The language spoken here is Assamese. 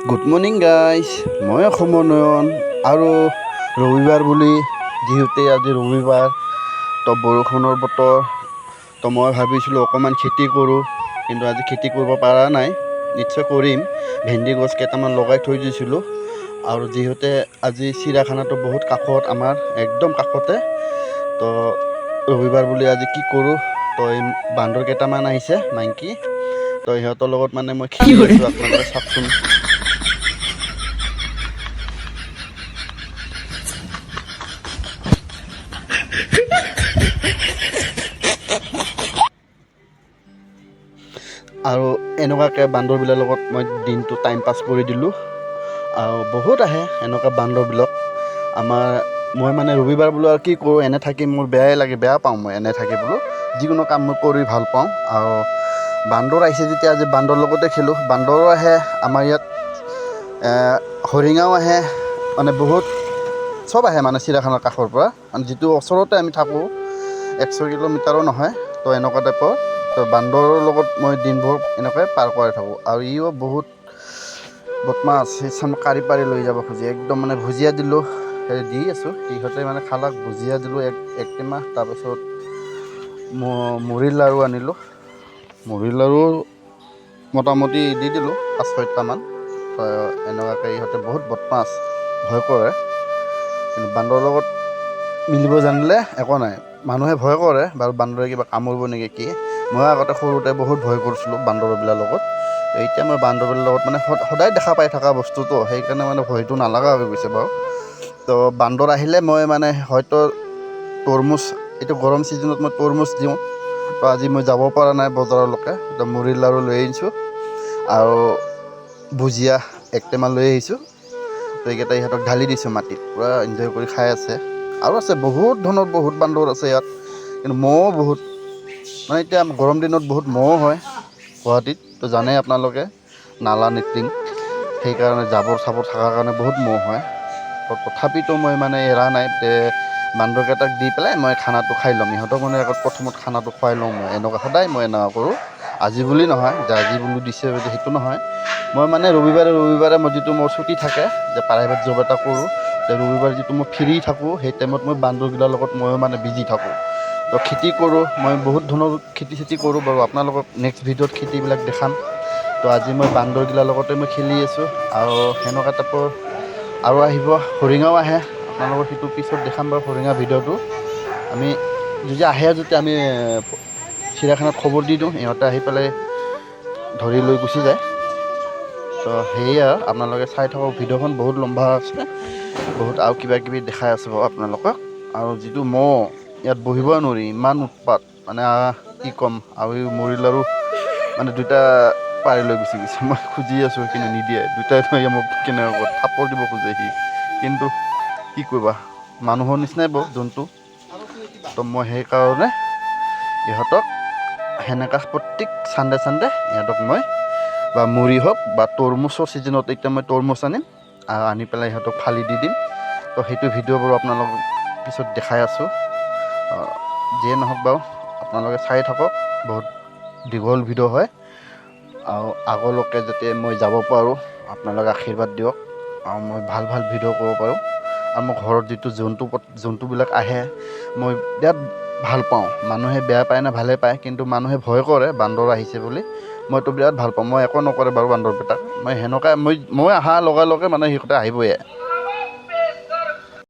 গুড মৰ্ণিং গাইজ, মই অসমৰ নয়ন আৰু ৰবিবাৰ বুলি যিহেতু আজি ৰবিবাৰ তো বৰষুণৰ বতৰ তো মই ভাবিছিলোঁ অকণমান খেতি কৰোঁ, কিন্তু আজি খেতি কৰিব পৰা নাই। নিশ্চয় কৰিম। ভেন্দি গছ কেইটামান লগাই থৈ দিছিলোঁ আৰু যিহেতু আজি চিৰাখানাটো বহুত কাষত, আমাৰ একদম কাষতে, তো ৰবিবাৰ বুলি আজি কি কৰোঁ, তো এই বান্দৰ কেইটামান আহিছে মাইকী, তো সিহঁতৰ লগত মানে মই খেলি আছোঁ। আপোনালোকে চাওকচোন। আৰু এনেকুৱাকৈ বান্দৰবিলাকৰ লগত মই দিনটো টাইম পাছ কৰি দিলোঁ। আৰু বহুত আহে এনেকুৱা বান্দৰবিলাক আমাৰ। মই মানে ৰবিবাৰ বোলো আৰু কি কৰোঁ, এনে থাকি মোৰ বেয়াই লাগে, বেয়া পাওঁ মই এনে থাকি বোলো। যিকোনো কাম মই কৰি ভাল পাওঁ। আৰু বান্দৰ আহিছে যেতিয়া আজি বান্দৰৰ লগতে খেলোঁ। বান্দৰো আহে আমাৰ ইয়াত, হৰিণাও আহে, মানে বহুত চব আহে মানে চিৰিয়াখানাৰ কাষৰ পৰা, মানে যিটো ওচৰতে আমি থাকোঁ, 100 কিলোমিটাৰো নহয়। তো এনেকুৱা টাইপৰ, তো বান্দৰৰ লগত মই দিনবোৰ এনেকৈ পাৰ কৰাই থাকোঁ। আৰু ইও বহুত বদমাছ, ইচ্ছা কাঢ়ি পাৰি লৈ যাব খোজে একদম। মানে ভুজিয়া দিলোঁ, দি আছোঁ, সিহঁতে মানে খালাক। ভুজিয়া দিলোঁ এক টেমা, তাৰপাছত মুড়িৰ লাড়ু আনিলোঁ। মুড়িৰ লাড়ু মোটামুটি দি দিলোঁ 5-6টামান। তো এনেকুৱাকৈ ইহঁতে বহুত বদমাছ, ভয় কৰে। কিন্তু বান্দৰৰ লগত মিলিব জানিলে একো নাই। মানুহে ভয় কৰে বাৰু, বান্দৰে কিবা কামুৰিব নেকি কি। মই আগতে সৰুতে বহুত ভয় কৰিছিলোঁ বান্দৰবিলাকৰ লগত। এতিয়া মই বান্দৰবিলাকৰ লগত মানে সদায় দেখা পাই থকা বস্তুটো, সেইকাৰণে মানে ভয়টো নালগা হৈ গৈছে বাৰু। তো বান্দৰ আহিলে মই মানে হয়তো তৰমুজ, এইটো গৰম ছিজনত মই তৰমুজ দিওঁ। তো আজি মই যাব পৰা নাই বজাৰলৈকে, তো মুড়িৰ লাড়ু লৈ আহিছোঁ আৰু ভুজিয়া 1 টেমা লৈ আহিছোঁ। তো এইকেইটা ইহঁতক ঢালি দিছোঁ মাটিত, পূৰা এনজয় কৰি খাই আছে। আৰু আছে বহুত ধৰণৰ, বহুত বান্দৰ আছে ইয়াত। কিন্তু মহো বহুত, মানে এতিয়া গৰম দিনত বহুত মহ হয় গুৱাহাটীত, তো জানেই আপোনালোকে, নালা লেট্ৰিন, সেইকাৰণে জাবৰ চাবৰ থকাৰ কাৰণে বহুত মহ হয়। তো তথাপিতো মই মানে এৰা নাই, বান্দৰকেইটাক দি পেলাই মই খানাটো খাই ল'ম। ইহঁতক মানে আগত প্ৰথমত খানাটো খুৱাই লওঁ মই। এনেকুৱা সদায় মই এনেকুৱা কৰোঁ, আজি বুলি নহয় যে আজি বুলি দিছে সেইটো নহয়। মই মানে ৰবিবাৰে মই যিটো মোৰ ছুটি থাকে, যে প্ৰাইভেট জব এটা কৰোঁ, ৰবিবাৰ যিটো মই ফ্ৰী থাকোঁ, সেই টাইমত মই বান্দৰবিলাকৰ লগত ময়ো মানে বিজি থাকোঁ। তো খেতি কৰোঁ মই, বহুত ধৰণৰ খেতি চেতি কৰোঁ বাৰু। আপোনালোকক নেক্সট ভিডিঅ'ত খেতিবিলাক দেখাম। তো আজি মই বান্দৰগিলাৰ লগতে মই খেলি আছোঁ। আৰু সেনেকুৱা টাইপৰ আৰু আহিব, হৰিণাও আহে। আপোনালোকৰ সেইটো পিছত দেখাম বাৰু, হৰিণা ভিডিঅ'টো। আমি যদি আহে, যদি আমি চিৰিয়াখানাত খবৰ দি দিওঁ, ইহঁতে আহি পেলাই ধৰি লৈ গুচি যায়। তো সেয়ে আৰু আপোনালোকে চাই থাকক, ভিডিঅ'খন বহুত লম্বা আছে, বহুত আৰু কিবা কিবি দেখাই আছে বাৰু আপোনালোকক। আৰু যিটো মহ, ইয়াত বহিবই নোৱাৰি, ইমান উৎপাত, মানে কি ক'ম। আৰু মুড়িৰ লাড়ু মানে 2টা পাৰি লৈ গুচি গৈছে। মই খুজি আছোঁ কিন্তু নিদিয়ে, 2টাই থৈ মোক কেনেকৈ থাপৰ দিব খোজে সি। কিন্তু কি কৰিবা, মানুহৰ নিচিনাই বাৰু জন্তু। তো মই সেইকাৰণে ইহঁতক সেনেকা প্ৰত্যেক চানডে ইহঁতক মই, বা মুড়ি হওক বা তৰমুজৰ ছিজনত, এতিয়া মই তৰমুজ আনিম, আনি পেলাই ইহঁতক ফালি দি দিম। তো সেইটো ভিডিঅ' বাৰু আপোনালোকক পিছত দেখাই আছোঁ। যিয়ে নহওক বাৰু, আপোনালোকে চাই থাকক, বহুত দীঘল ভিডিঅ' হয়। আৰু আগলৈকে যাতে মই যাব পাৰোঁ, আপোনালোকে আশীৰ্বাদ দিয়ক, আৰু মই ভাল ভাল ভিডিঅ' কৰিব পাৰোঁ। আৰু মোৰ ঘৰত যিটো জন্তুবিলাক আহে, মই বিৰাট ভাল পাওঁ। মানুহে বেয়া পায় নে ভালে পায়, কিন্তু মানুহে ভয় কৰে বান্দৰ আহিছে বুলি। মইতো বিৰাট ভাল পাওঁ। মই একো নকৰে বাৰু বান্দৰকেইটাক, মই সেনেকুৱা, মই অহাৰ লগে লগে মানে সিহঁতে আহিবই।